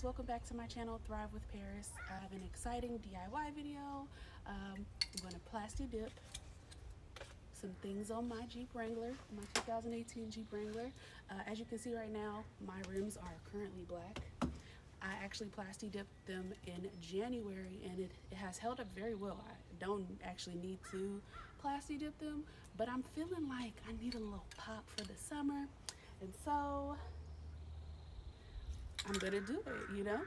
welcome back to my channel, Thrive with Paris. I have an exciting DIY video. I'm going to Plasti Dip some things on my Jeep Wrangler, my 2018 Jeep Wrangler. As you can see right now, my rims are currently black. I actually Plasti dipped them in January and it has held up very well. I don't actually need to Plasti dip them, but I'm feeling like I need a little pop for the summer, and so I'm gonna do it, you know?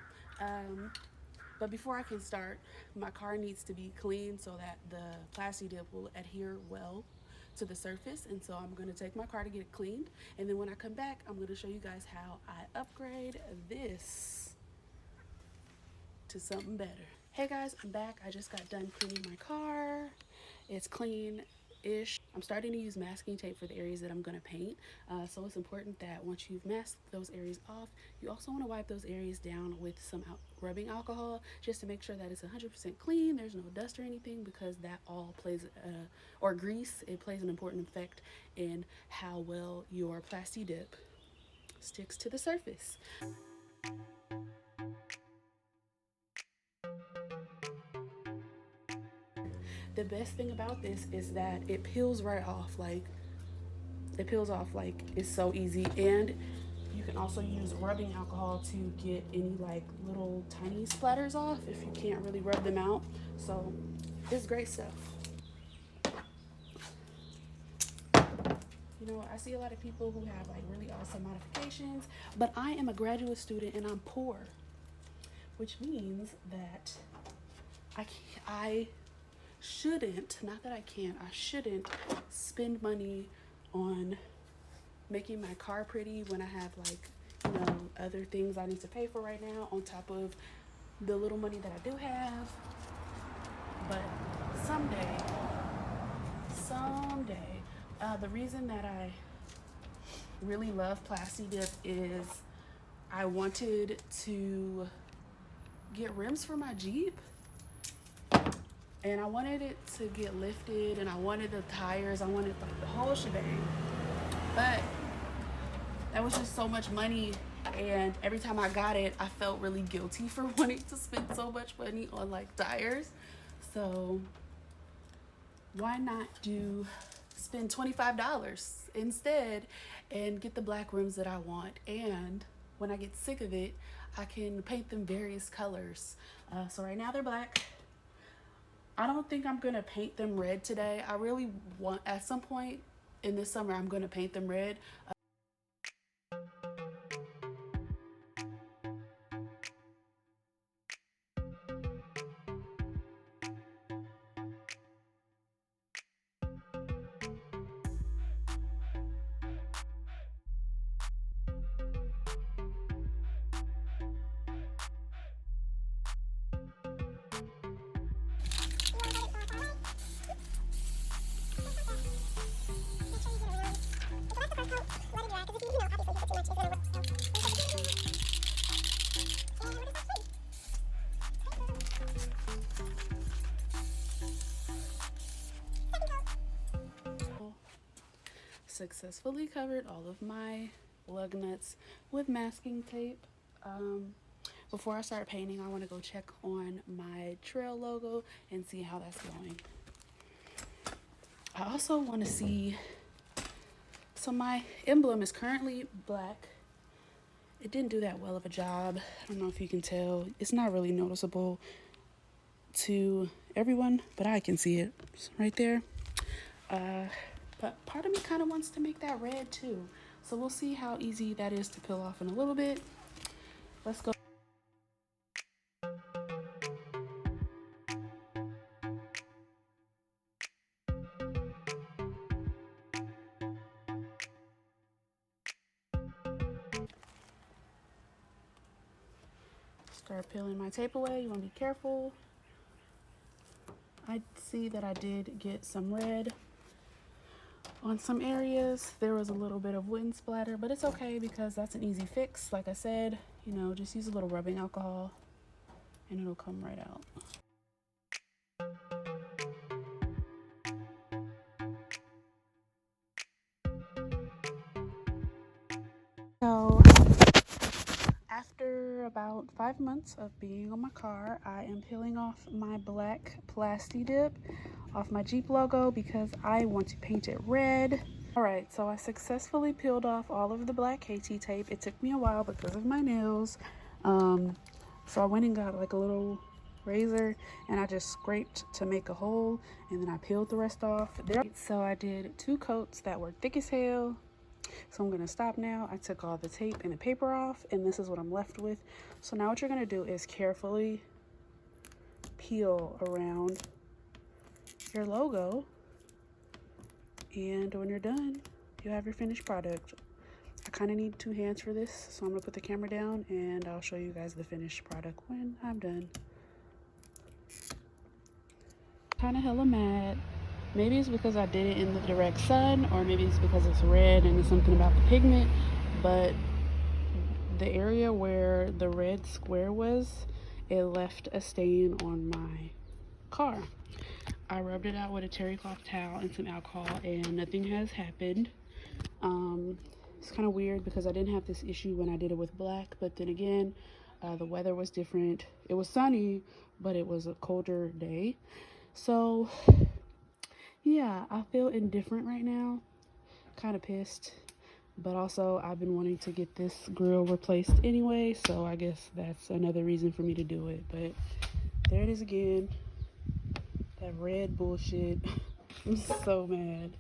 But before I can start, my car needs to be clean so that the Plasti dip will adhere well to the surface. And so I'm gonna take my car to get it cleaned. And then when I come back, I'm gonna show you guys how I upgrade this to something better. Hey guys, I'm back. I just got done cleaning my car. It's clean-ish. I'm starting to use masking tape for the areas that I'm gonna paint. So it's important that once you've masked those areas off, you also wanna wipe those areas down with some rubbing alcohol just to make sure that it's 100% clean, there's no dust or anything, because that all plays, or grease, it plays an important effect in how well your Plasti dip sticks to the surface. The best thing about this is that it peels right off, like it's so easy. And you can also use rubbing alcohol to get any like little tiny splatters off if you can't really rub them out. So it's great stuff. You know, I see a lot of people who have like really awesome modifications, but I am a graduate student and I'm poor, which means that I shouldn't, not that I can't, I shouldn't spend money on making my car pretty when I have, like, you know, other things I need to pay for right now on top of the little money that I do have. But someday, the reason that I really love Plasti Dip is I wanted to get rims for my Jeep. And I wanted it to get lifted, and I wanted the tires, I wanted the whole shebang. But that was just so much money, and every time I got it, I felt really guilty for wanting to spend so much money on like tires. So why not spend $25 instead and get the black rims that I want? And when I get sick of it, I can paint them various colors. So right now they're black. I don't think I'm gonna paint them red today. I really want, at some point in this summer, I'm gonna paint them red. Successfully covered all of my lug nuts with masking tape. Before I start painting, I want to go check on my trail logo and see how that's going. I also want to see, so my emblem is currently black. It didn't do that well of a job. I don't know if you can tell. It's not really noticeable to everyone, but I can see it. It's right there. But part of me kind of wants to make that red too. So we'll see how easy that is to peel off in a little bit. Let's go. Start peeling my tape away. You want to be careful. I see that I did get some red on some areas. There was a little bit of wind splatter, but it's okay because that's an easy fix. Like I said, you know, just use a little rubbing alcohol and it'll come right out. So after about 5 months of being on my car, I am peeling off my black Plasti Dip off my Jeep logo because I want to paint it red. Alright, so I successfully peeled off all of the black KT tape. It took me a while because of my nails. So I went and got like a little razor and I just scraped to make a hole, and then I peeled the rest off. So I did 2 coats that were thick as hell. So I'm gonna stop now. I took all the tape and the paper off, and this is what I'm left with. So now what you're gonna do is carefully peel around your logo, and when you're done, you have your finished product. I kind of need 2 hands for this, so I'm gonna put the camera down and I'll show you guys the finished product when I'm done. Kind of hella mad. Maybe it's because I did it in the direct sun, or maybe it's because it's red and it's something about the pigment, but the area where the red square was, it left a stain on my car. I rubbed it out with a terry cloth towel and some alcohol and nothing has happened. It's kind of weird because I didn't have this issue when I did it with black, but then again, the weather was different. It was sunny, but it was a colder day. So yeah, I feel indifferent right now, kind of pissed, but also I've been wanting to get this grill replaced anyway, so I guess that's another reason for me to do it. But there it is again, that red bullshit. I'm so mad.